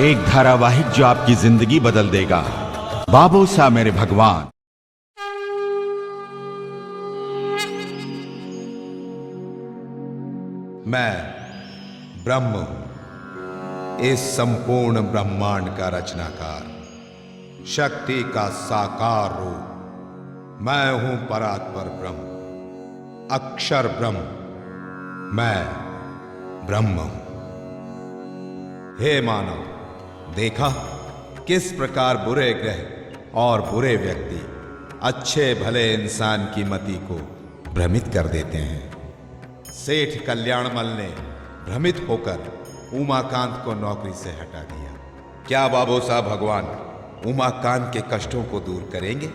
एक धारावाहिक जो आपकी जिंदगी बदल देगा। बाबूसा मेरे भगवान। मैं ब्रह्म हूं, इस संपूर्ण ब्रह्मांड का रचनाकार, शक्ति का साकार रूप। मैं हूं परात्पर ब्रह्म, अक्षर ब्रह्म। मैं ब्रह्म हूं। हे मानव, देखा किस प्रकार बुरे ग्रह और बुरे व्यक्ति अच्छे भले इंसान की मति को भ्रमित कर देते हैं। सेठ कल्याणमल ने भ्रमित होकर उमाकांत को नौकरी से हटा दिया। क्या बाबूसाहब भगवान उमाकांत के कष्टों को दूर करेंगे?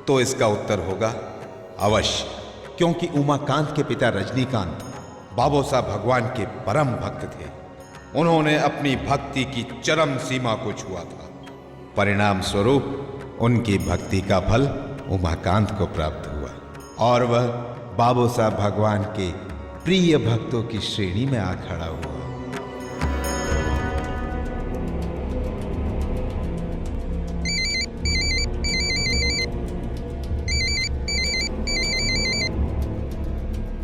तो इसका उत्तर होगा अवश्य, क्योंकि उमाकांत के पिता रजनीकांत बाबूसाहब भगवान के परम भक्त थे। उन्होंने अपनी भक्ति की चरम सीमा को छुआ था। परिणाम स्वरूप उनकी भक्ति का फल उमाकांत को प्राप्त हुआ और वह बाबूसाहब भगवान के प्रिय भक्तों की श्रेणी में आ खड़ा हुआ।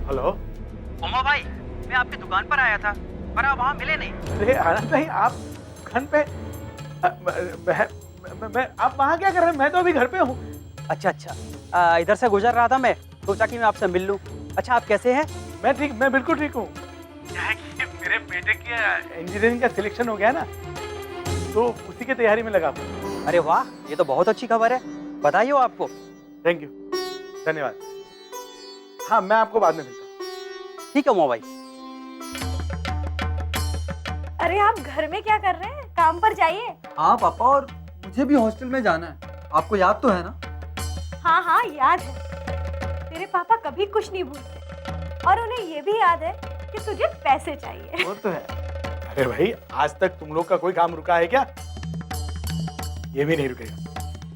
हेलो उमा भाई, मैं आपकी दुकान पर आया था पर आप वहाँ मिले नहीं। अरे आनंद भाई, आप दुकान पे मैं आप वहाँ क्या कर रहे हैं? मैं तो अभी घर पे हूँ। अच्छा, इधर से गुजर रहा था, मैं सोचा कि मैं आपसे मिल लूँ। अच्छा, आप कैसे हैं? मैं बिल्कुल ठीक हूँ। क्या है कि मेरे बेटे की इंजीनियरिंग का सिलेक्शन हो गया ना, तो उसी की तैयारी में लगा हूँ। अरे वाह, ये तो बहुत अच्छी खबर है, बधाई हो आपको। थैंक यू, धन्यवाद। हाँ, मैं आपको बाद में मिलता हूँ। ठीक है उमा भाई। अरे आप घर में क्या कर रहे हैं? काम पर जाइए। हाँ पापा, और मुझे भी हॉस्टल में जाना है। आपको याद तो है ना? हाँ हाँ, याद है। तेरे पापा कभी कुछ नहीं भूलते और उन्हें ये भी याद है कि तुझे पैसे चाहिए। वो तो है। अरे भाई, आज तक तुम लोग का कोई काम रुका है क्या? ये भी नहीं रुकेगा,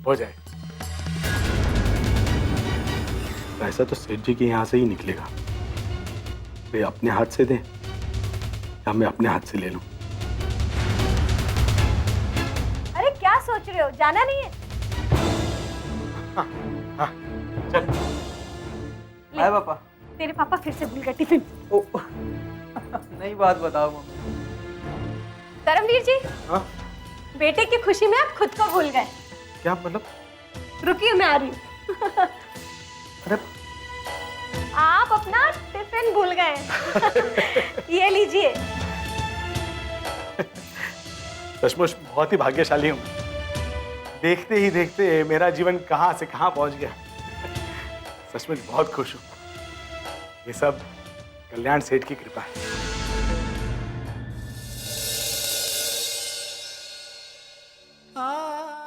हो जाए। पैसा तो सेठ जी के यहाँ से ही निकलेगा। वे अपने हाथ से दें या मैं अपने हाथ से ले लूं? अरे क्या सोच रहे हो, जाना नहीं है? हाँ, चल। हाय पापा। तेरे पापा फिर से भूल गए टिफिन। ओ, नई बात बताओ मम्मी। करमवीर जी, हाँ? बेटे की खुशी में आप खुद को भूल गए। क्या मतलब? रुकिए, मैं आ रही हूँ। अरे आप अपना टिफिन भूल गए। ये लीजिए। सचमुच बहुत ही भाग्यशाली हूँ। देखते ही देखते मेरा जीवन कहाँ से कहाँ पहुँच गया। सचमुच बहुत खुश हूँ। ये सब कल्याण सेठ की कृपा है।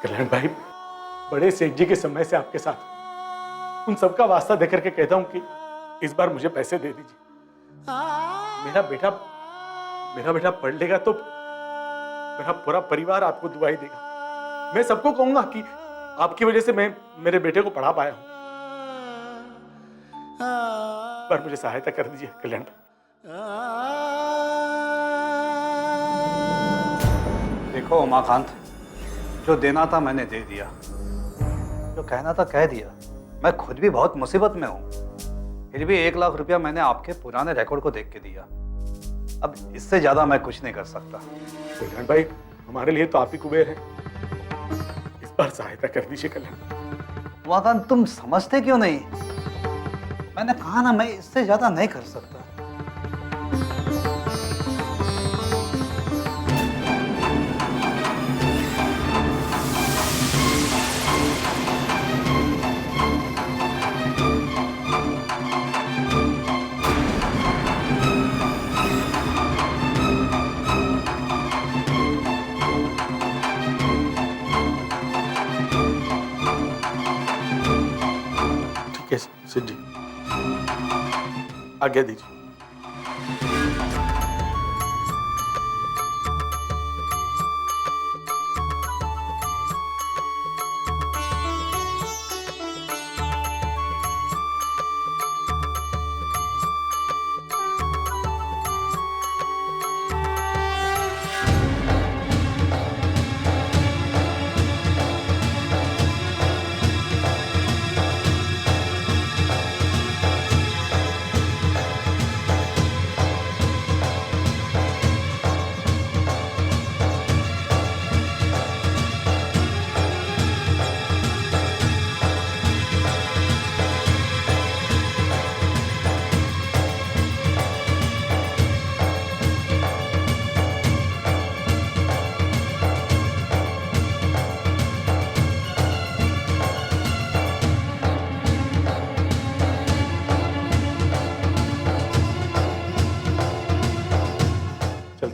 कल्याण भाई, बड़े सेठ जी के समय से आपके साथ, उन सबका वास्ता देकर के कहता हूं कि इस बार मुझे पैसे दे दीजिए। मेरा बेटा पढ़ लेगा तो मेरा पूरा परिवार आपको दुआई देगा। मैं सबको कहूंगा कि आपकी वजह से मैं मेरे बेटे को पढ़ा पाया हूं। पर मुझे सहायता कर दीजिए कल्याण। देखो उमाकांत, जो देना था मैंने दे दिया, जो कहना था कह दिया। मैं खुद भी बहुत मुसीबत में हूँ, फिर भी 1 लाख रुपया मैंने आपके पुराने रिकॉर्ड को देख के दिया। अब इससे ज्यादा मैं कुछ नहीं कर सकता। कल्याण भाई, हमारे लिए तो आप ही कुबेर हैं। इस बार सहायता कर दीजिए कल्याण। उमाकांत, तुम समझते क्यों नहीं? मैंने कहा ना, मैं इससे ज्यादा नहीं कर सकता। ठीक है सेठ जी, आज्ञा दीजिए।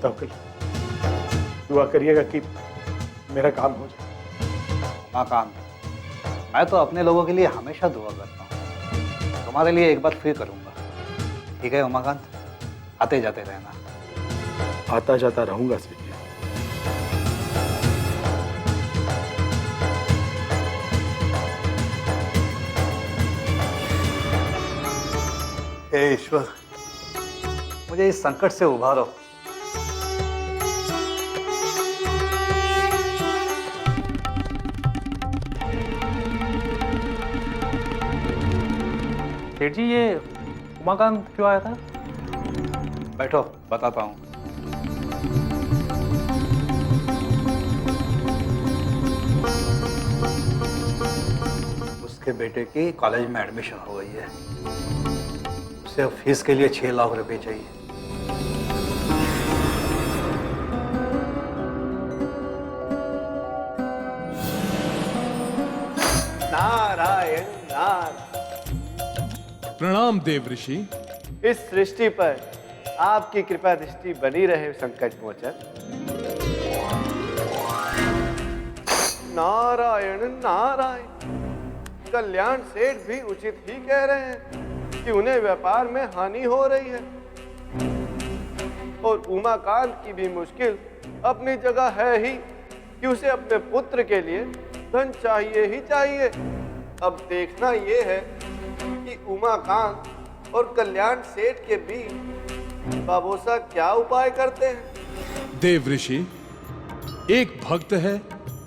मिलता हूँ कल। दुआ करिएगा कि मेरा काम हो जाए। उमाकांत, मैं तो अपने लोगों के लिए हमेशा दुआ करता हूँ, तुम्हारे लिए एक बार फिर करूँगा। ठीक है उमाकांत, आते जाते रहना। आता जाता रहूंगा सेठ जी। हे ईश्वर, मुझे इस संकट से उबारो। सेठ जी, ये उमाकांत क्यों आया था? बैठो, बताता हूँ। उसके बेटे की कॉलेज में एडमिशन हो गई है। उसे अब फीस के लिए 6 लाख रुपए चाहिए। नारायण नारायण। प्रणाम देव ऋषि। इस सृष्टि पर आपकी कृपा दृष्टि बनी रहे संकट मोचन। नारायण नारायण। कल्याण सेठ भी उचित ही कह रहे हैं कि उन्हें व्यापार में हानि हो रही है, और उमाकांत की भी मुश्किल अपनी जगह है ही कि उसे अपने पुत्र के लिए धन चाहिए ही चाहिए। अब देखना यह है कि उमाकांत और कल्याण सेठ के बीच बाबोसा क्या उपाय करते हैं। देव ऋषि, एक भक्त है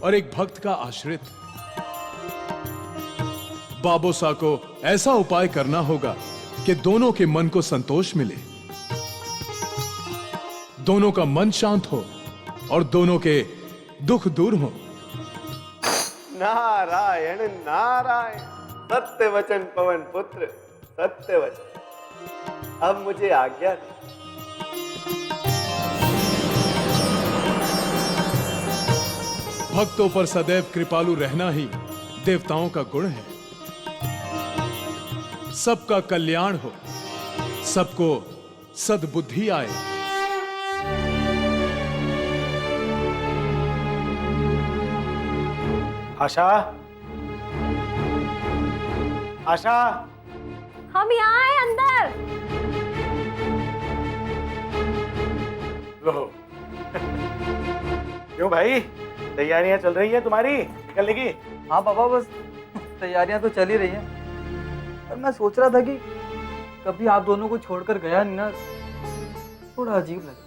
और एक भक्त का आश्रित। बाबोसा को ऐसा उपाय करना होगा कि दोनों के मन को संतोष मिले, दोनों का मन शांत हो और दोनों के दुख दूर हो। नारायण नारायण। सत्य वचन पवन पुत्र, सत्य वचन। अब मुझे आज्ञा दे। भक्तों पर सदैव कृपालु रहना ही देवताओं का गुण है। सबका कल्याण हो, सबको सद्बुद्धि आए। आशा, आशा, हम यहाँ आए अंदर। लो। क्यों भाई, तैयारियां चल रही है तुम्हारी निकलने की? हाँ पापा, बस तैयारियां तो चल ही रही हैं। पर मैं सोच रहा था कि कभी आप दोनों को छोड़कर गया नहीं ना, थोड़ा अजीब लगा।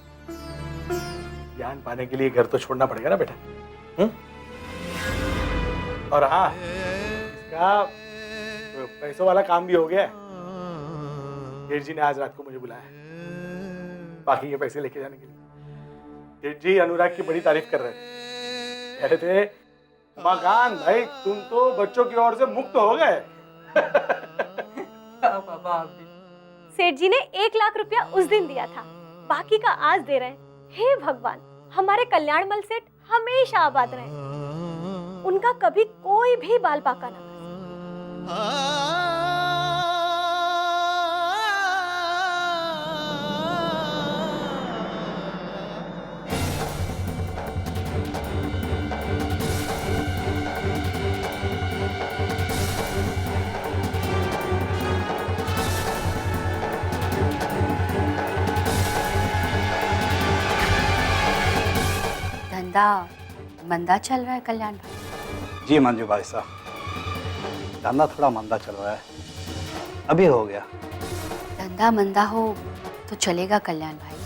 ज्ञान पाने के लिए घर तो छोड़ना पड़ेगा ना बेटा। और हाँ, इसका पैसों वाला काम भी हो गया है। जेठ जी ने आज रात को मुझे बुलाया है बाकी के पैसे लेके जाने के लिए। जेठ जी अनुराग की बड़ी तारीफ कर रहे थे, कह रहे थे उमाकांत भाई तुम तो बच्चों की ओर से मुक्त हो गए। पापा आप भी। सेठ जी ने 1 लाख रुपया उस दिन दिया था, बाकी का आज दे रहे हैं। हे भगवान, हमारे कल्याणमल सेठ हमेशा आबाद रहे, उनका कभी कोई भी बाल पाका ना बचे। धंधा मंदा चल रहा है कल्याण भाई? जी मंजू भाई साहब, धंधा थोड़ा मंदा चल रहा है, अभी हो गया। धंधा मंदा हो तो चलेगा कल्याण भाई,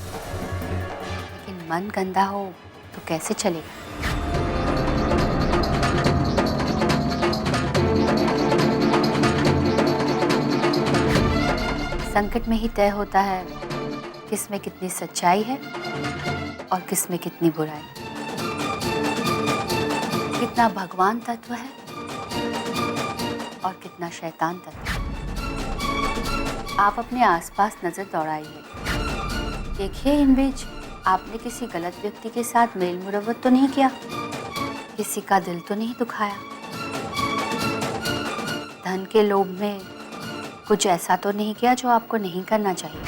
लेकिन मन गंदा हो तो कैसे चलेगा? संकट में ही तय होता है किसमें कितनी सच्चाई है और किसमें कितनी बुराई, कितना भगवान तत्व है और कितना शैतान तत्व। आप अपने आसपास नजर दौड़ाइए, देखिए इन बीच आपने किसी गलत व्यक्ति के साथ मेल मुरव्वत तो नहीं किया, किसी का दिल तो नहीं दुखाया, धन के लोभ में कुछ ऐसा तो नहीं किया जो आपको नहीं करना चाहिए।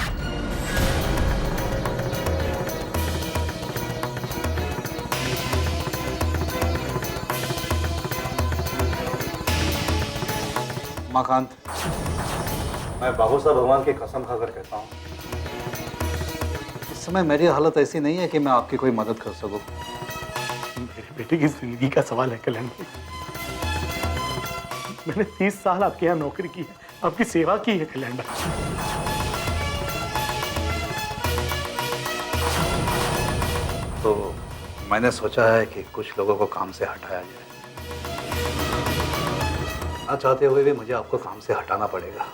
उमाकांत, मैं बाबू साहब भगवान की कसम खाकर कहता हूँ, इस समय मेरी हालत ऐसी नहीं है कि मैं आपकी कोई मदद कर सकूं। मेरे बेटे की जिंदगी का सवाल है कल्याण भाई। मैंने 30 साल आपके यहाँ नौकरी की है, आपकी सेवा की है कल्याण भाई। तो मैंने सोचा है कि कुछ लोगों को काम से हटाया जाए। ना चाहते हुए भी मुझे आपको काम से हटाना पड़ेगा।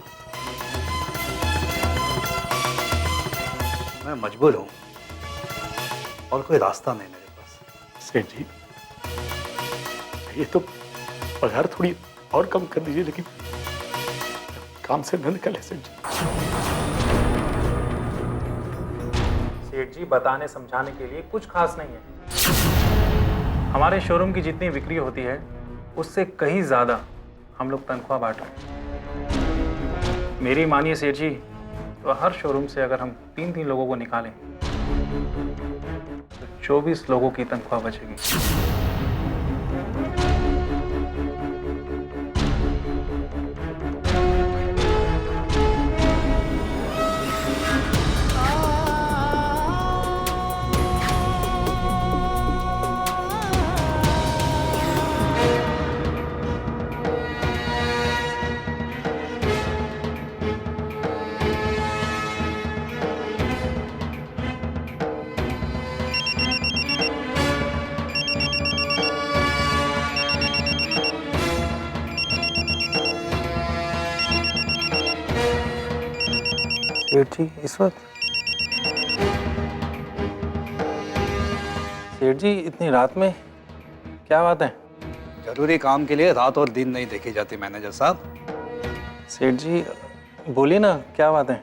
मैं मजबूर हूं और कोई रास्ता नहीं मेरे पास। सेठ जी, ये तो पगार थोड़ी और कम कर दीजिए, लेकिन काम से न निकले सेठ जी। सेठ जी, बताने समझाने के लिए कुछ खास नहीं है। हमारे शोरूम की जितनी बिक्री होती है उससे कहीं ज्यादा हम लोग तनख्वाह बांट रहे हैं। मेरी मानिए सेठ जी, तो हर शोरूम से अगर हम 3-3 लोगों को निकालें तो 24 लोगों की तनख्वाह बचेगी। सेठ जी, इस वक्त? सेठ जी, इतनी रात में क्या बात है? जरूरी काम के लिए रात और दिन नहीं देखी जाती मैनेजर साहब। सेठ जी, बोलिए ना, क्या बात है?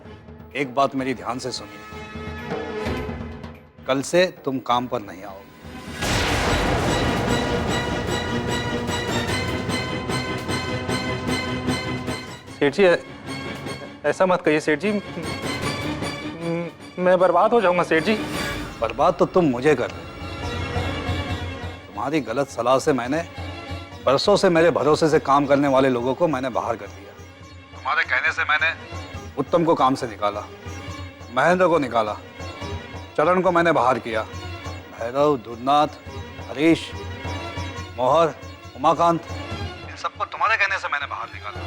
एक बात मेरी ध्यान से सुनिए, कल से तुम काम पर नहीं आओगे। सेठ जी, ऐसा मत कहिए सेठ जी, मैं बर्बाद हो जाऊंगा सेठ जी। बर्बाद तो तुम मुझे कर रहे हो। तुम्हारी गलत सलाह से मैंने बरसों से मेरे भरोसे से काम करने वाले लोगों को मैंने बाहर कर दिया। तुम्हारे कहने से मैंने उत्तम को काम से निकाला, महेंद्र को निकाला, चरण को मैंने बाहर किया, भैरव, दुर्नाथ, हरीश, मोहर, उमाकांत, इन सबको तुम्हारे कहने से मैंने बाहर निकाला।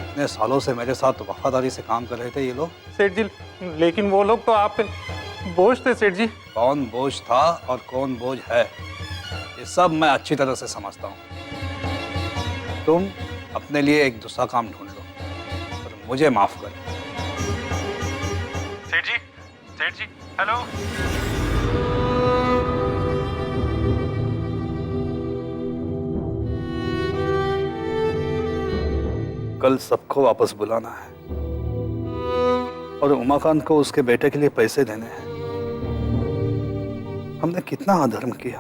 इतने सालों से मेरे साथ वफादारी से काम कर रहे थे ये लोग। सेठ जी, लेकिन वो लोग तो आप पे बोझ थे सेठ जी। कौन बोझ था और कौन बोझ है, ये सब मैं अच्छी तरह से समझता हूँ। तुम अपने लिए एक दूसरा काम ढूंढ लो और मुझे माफ करो। सेठ जी, हेलो। कल सबको वापस बुलाना है और उमाकांत को उसके बेटे के लिए पैसे देने हैं। हमने कितना अधर्म किया,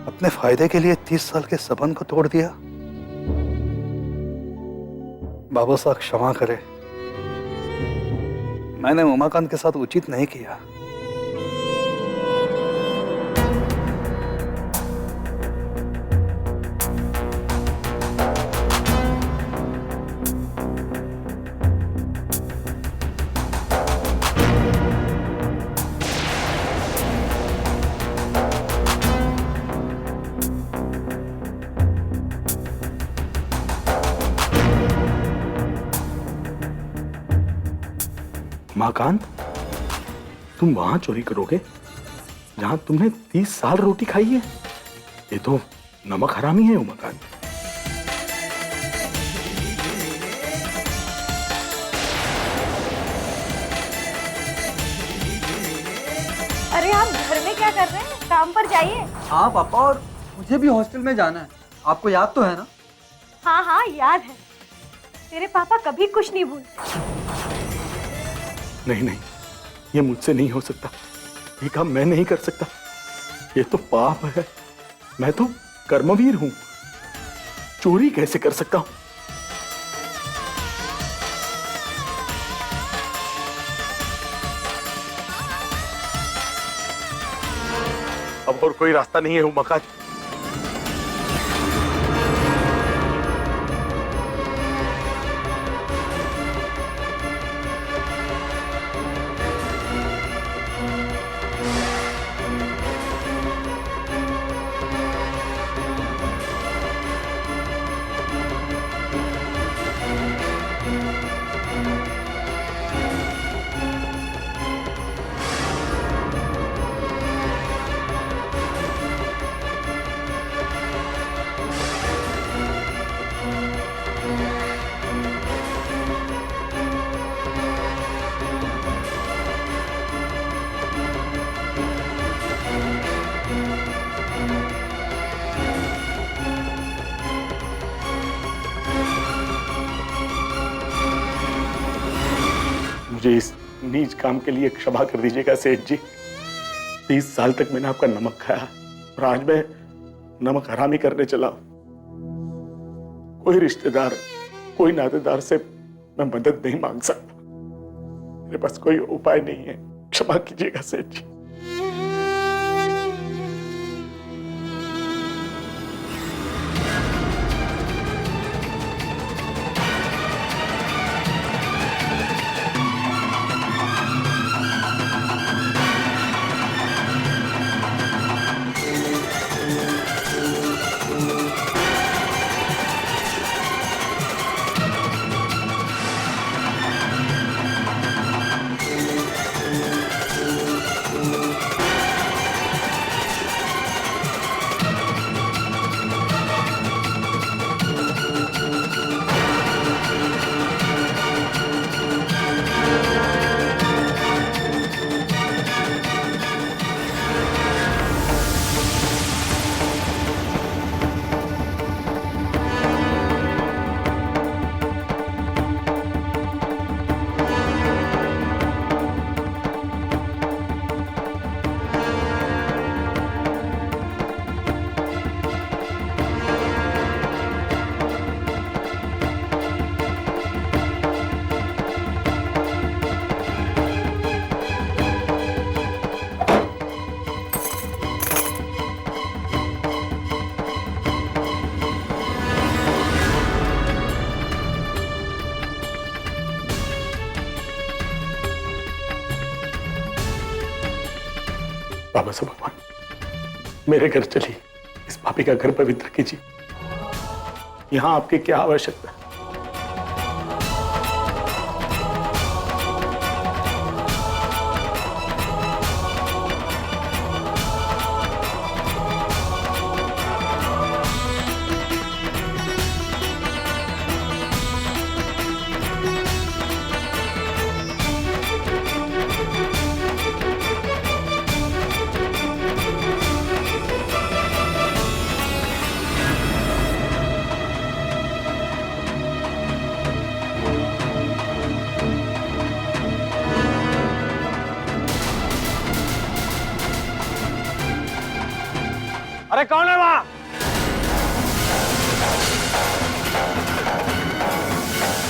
अपने फायदे के लिए 30 साल के संबंध को तोड़ दिया। बाबा साहब क्षमा करे, मैंने उमाकांत के साथ उचित नहीं किया। उमाकांत, तुम वहां चोरी करोगे जहां तुमने 30 साल रोटी खाई है? ये तो नमक हरामी है उमाकांत। अरे आप घर में क्या कर रहे हैं? काम पर जाइए। हाँ पापा, और मुझे भी हॉस्टल में जाना है। आपको याद तो है ना? हाँ हाँ, याद है। तेरे पापा कभी कुछ नहीं भूलते। नहीं नहीं, ये मुझसे नहीं हो सकता। ये काम मैं नहीं कर सकता। ये तो पाप है। मैं तो कर्मवीर हूं, चोरी कैसे कर सकता हूं? अब और कोई रास्ता नहीं है उमाकांत। नीच काम के लिए क्षमा कर दीजिएगा सेठ जी। 30 साल तक मैंने आपका नमक खाया और आज मैं नमक हरामी करने चला हूं। कोई रिश्तेदार, कोई नातेदार से मैं मदद नहीं मांग सकता। मेरे पास कोई उपाय नहीं है, क्षमा कीजिएगा सेठ जी। बाबा साहब भगवान, मेरे घर चलिए, इस पापी का घर पवित्र कीजिए। यहां आपकी क्या आवश्यकता है? अरे कौन है वहां?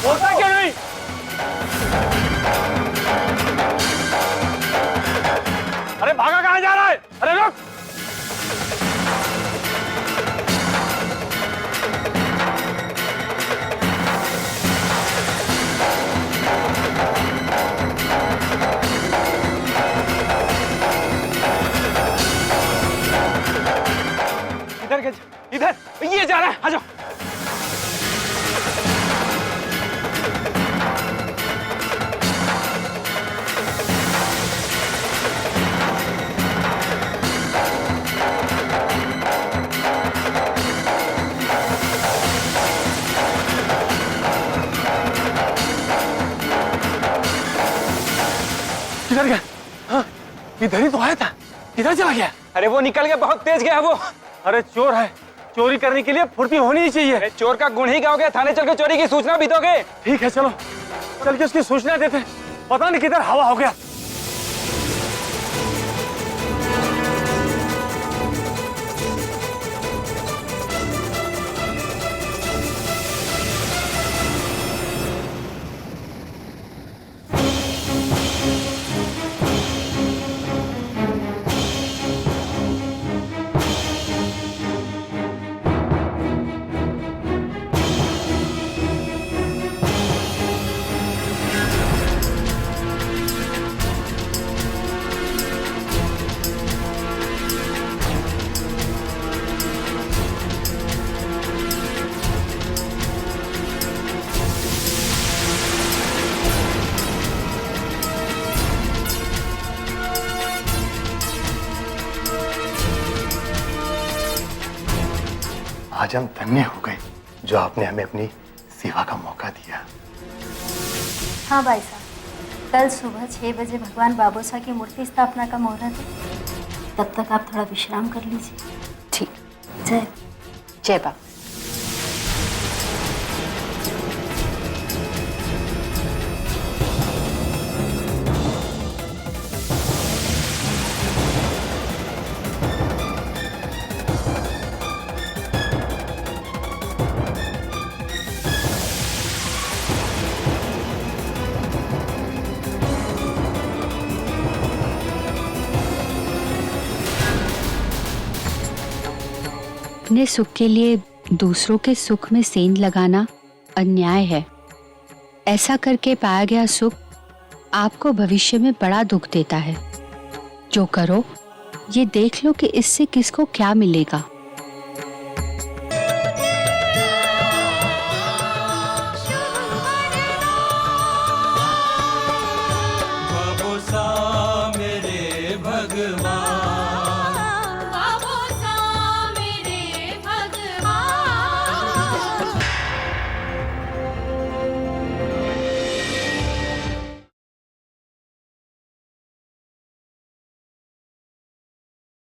बोलता क्यों नहीं? अरे भागा कहां जा रहा है? अरे रुक! इधर ये जा रहा है, आ जाओ। किधर गया? हाँ, इधर ही तो आया था, किधर चला गया? अरे वो निकल गया, बहुत तेज गया वो। अरे चोर है, चोरी करने के लिए फुर्ती होनी ही चाहिए। चोर का गुण ही गाओगे, थाने चल के चोरी की सूचना भी दोगे। ठीक है चलो, चल के उसकी सूचना देते। पता नहीं किधर हवा हो गया। आज हम धन्य हो गए जो आपने हमें अपनी सेवा का मौका दिया। हाँ भाई साहब, कल सुबह 6 बजे भगवान बाबोसा की मूर्ति स्थापना का मुहूर्त है। तब तक आप थोड़ा विश्राम कर लीजिए। ठीक। जय जय बाबा। अपने सुख के लिए दूसरों के सुख में सेंध लगाना अन्याय है। ऐसा करके पाया गया सुख आपको भविष्य में बड़ा दुख देता है। जो करो ये देख लो कि इससे किसको क्या मिलेगा।